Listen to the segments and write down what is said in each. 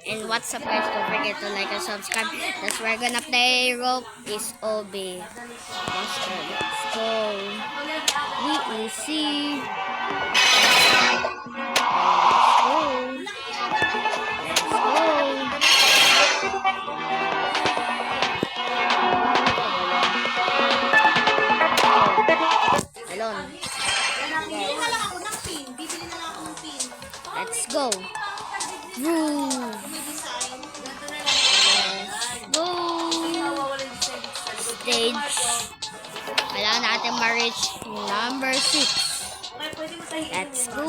And what's up guys, don't forget to like and subscribe. That's we're gonna play Rope is OB. Master, let's go. We will see. Let's go. Woo! Stage. Kailangan natin ma-reach number 6. Let's go.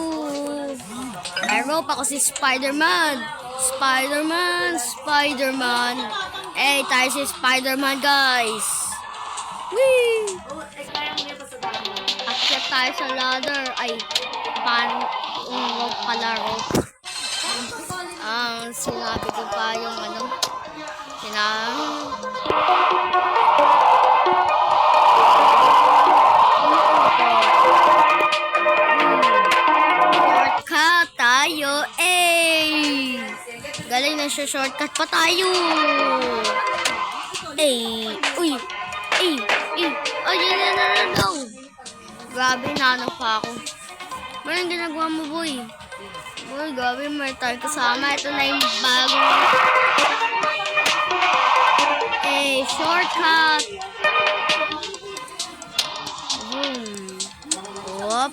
May rope ako si Spider-Man. Spider-Man. Eh, tayo si Spider-Man, guys. Whee! Akyat tayo sa ladder. Ay, rope pala, rope. Sinabi ko pa yung shortcut tayo, eh. Galing na siya, shortcut pa tayo. Eh, uy, no. Grabe, nanang pa ako. Anong ginagawa mo, boy? Boy, grabe, may tayo kasama. Ito na yung bagong shortcut. Boom. Whoop.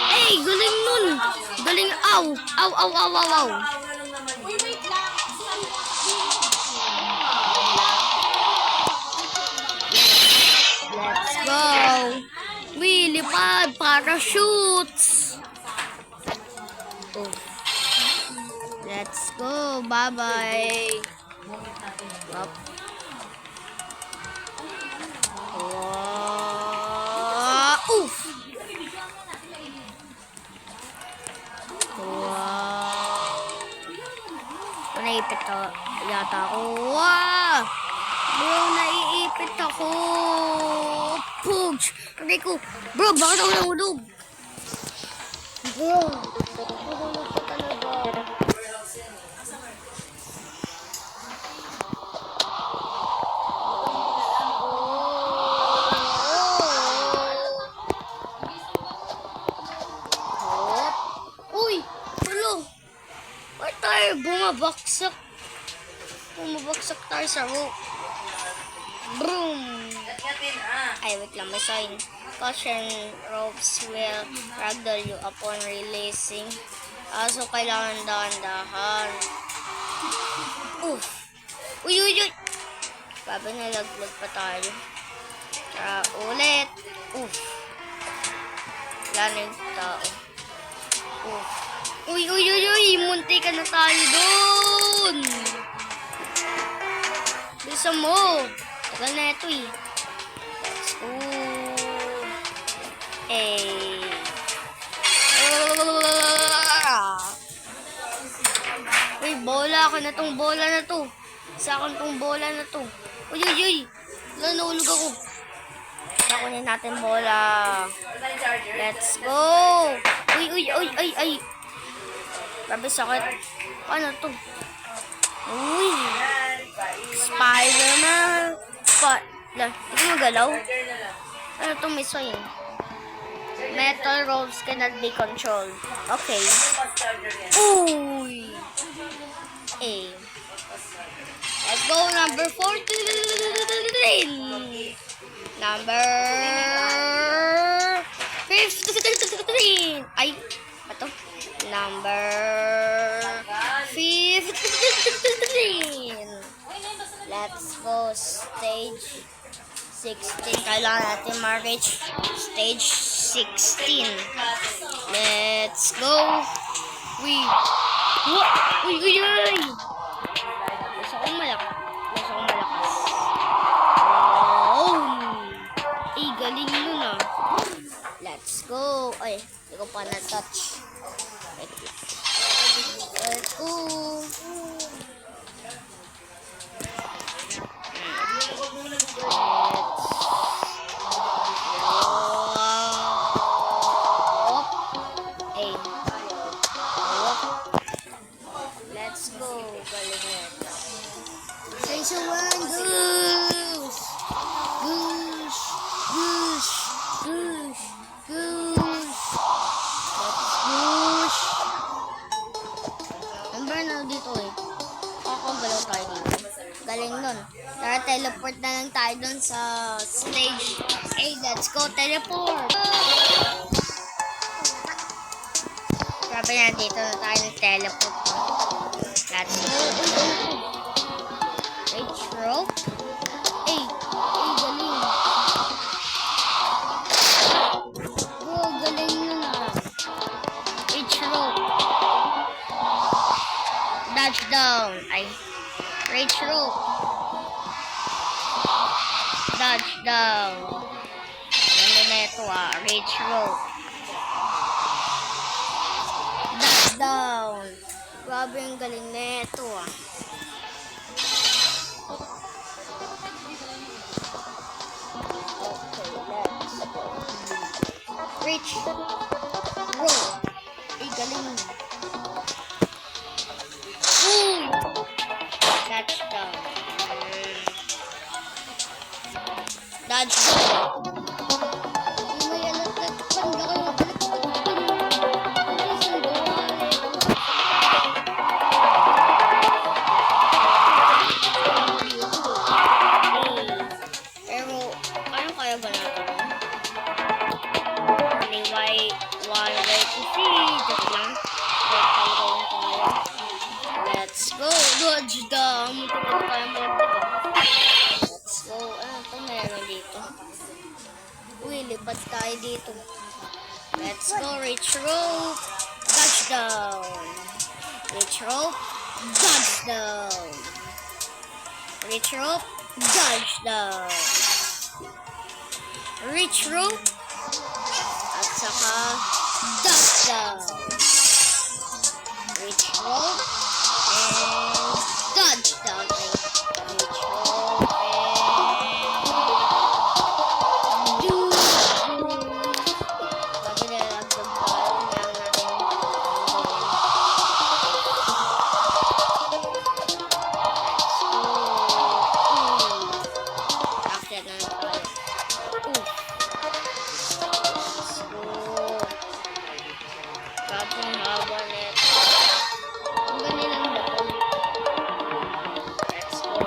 Hey, galing nun. Galing, ow. Let's go. Lipad, parachutes. Oh. Let's go. Bye-bye. Up. Oof. Wow. Naipit yata ako. Wow. Bro, naiipit ako. Pugs. Kagay ko. Bro, bakit ako nahulog? Bro, nahulog ko talaga. Uy, hello. Ba't tayo bumabaksak? Bumabaksak tayo sa rope. Boom! Ay, wait lang, may sign. Caution, ropes will ragdoll you upon releasing. So, kailangan dahan-dahan. Uy! Grabe, nalaglag pa tayo. Tara, ulit. Wala na yung tao. Uy! Munti ka na tayo doon! Bisa mo! Tagal na ito eh. Let's go. Uy, bola ako na tong bola na to. Sa akin tong bola na to. Uy. Wala, nahulog ako. Nakunin natin bola. Let's go. Uy. Grabe sakit. Ano to? Uy. Spider-Man. Ito magalaw. Ano itong may swing? Metal ropes cannot be controlled. Okay. Uy. Let's go, number 14. Number 15. Ay, ito. Number 15. Let's go, stage 16. Kailangan natin ma-reach stage 16. Let's go. Uy. Gusto kong malakas. Wow. Galing nun ah. Let's go. Ay, hindi ko pa na-touch. Let's go. tayo dun sa stage. Hey, let's go teleport! Grabe na, dito na tayo ng teleport. Let's go. Rage rope. Hey, galing. Bro, galing yun ah. Rage rope. Dodge down. Ay, rage rope. Dodge down. Ano na ito ah, rage rope. Dodge down. Grabe yung galing na ito ah. Okay, let's go. Rage rope. Ay, galing. Dodge down. Dodge down. May alat panda kayo. Pero, anong kaya ba natin? One way to see. Just lang. Let's go. Dodge down. Let's go. Ano ito? Meron dito. Uy, lipat tayo dito. Let's go. Reach rope. Dodge down. Reach rope. Dodge down. Reach rope. Dodge down. Reach rope. At saka dodge down. Reach rope. And dodge down. Reach rope. And do. Sabi na lang sa ball. Meron natin. After na lang tayo. Kapong haba nito. Ang galing lang ba ito? Let's go.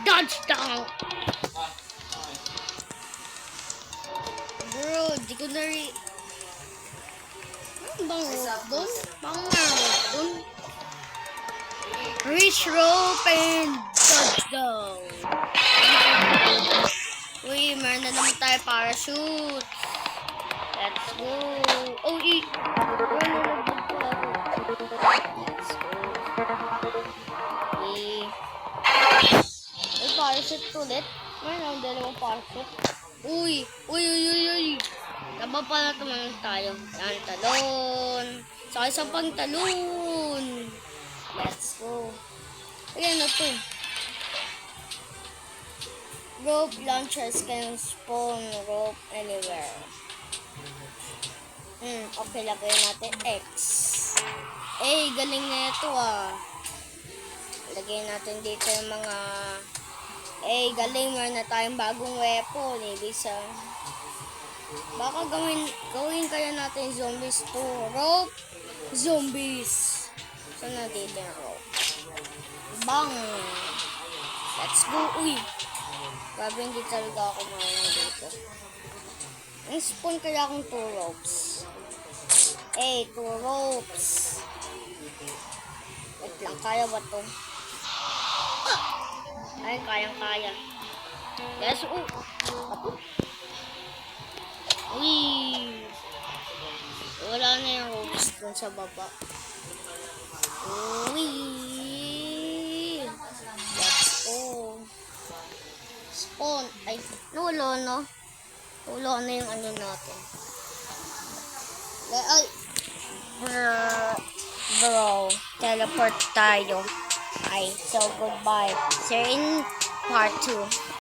Dodge down! Bro, di ko na ano bang rope dun? Bang rope dun? Reach rope and dodge down! Uy, meron na naman tayo parachute. Let's go. Oh, let's go. Uy, parachute ulit. Meron ang dalawang parachute. Uy. Taba pala tumanong tayo. Yan, talon. Sa isang pang talon. Let's go. Ayan na to. Rope launchers can spawn rope anywhere. Okay, lagay natin X. Galing na ito ah. Lagay natin dito yung mga galing, meron na tayong bagong weapon. Bisa baka gawin kaya natin zombies to rope. Zombies. So na dito yung rope. Bang! Let's go. Uy! Grabe, hindi talaga ako marunong dito. Spawn kaya akong 2 ropes. 2 ropes. Wait lang, kaya ba to? Ay, kayang-kaya. Yes, Uy! Wala na yung ropes dun sa baba. Uy! Let's go. Spawn. Ay, wala na. Wala na yung ano natin. Ay, bro, teleport tayo. So goodbye. See you in part 2.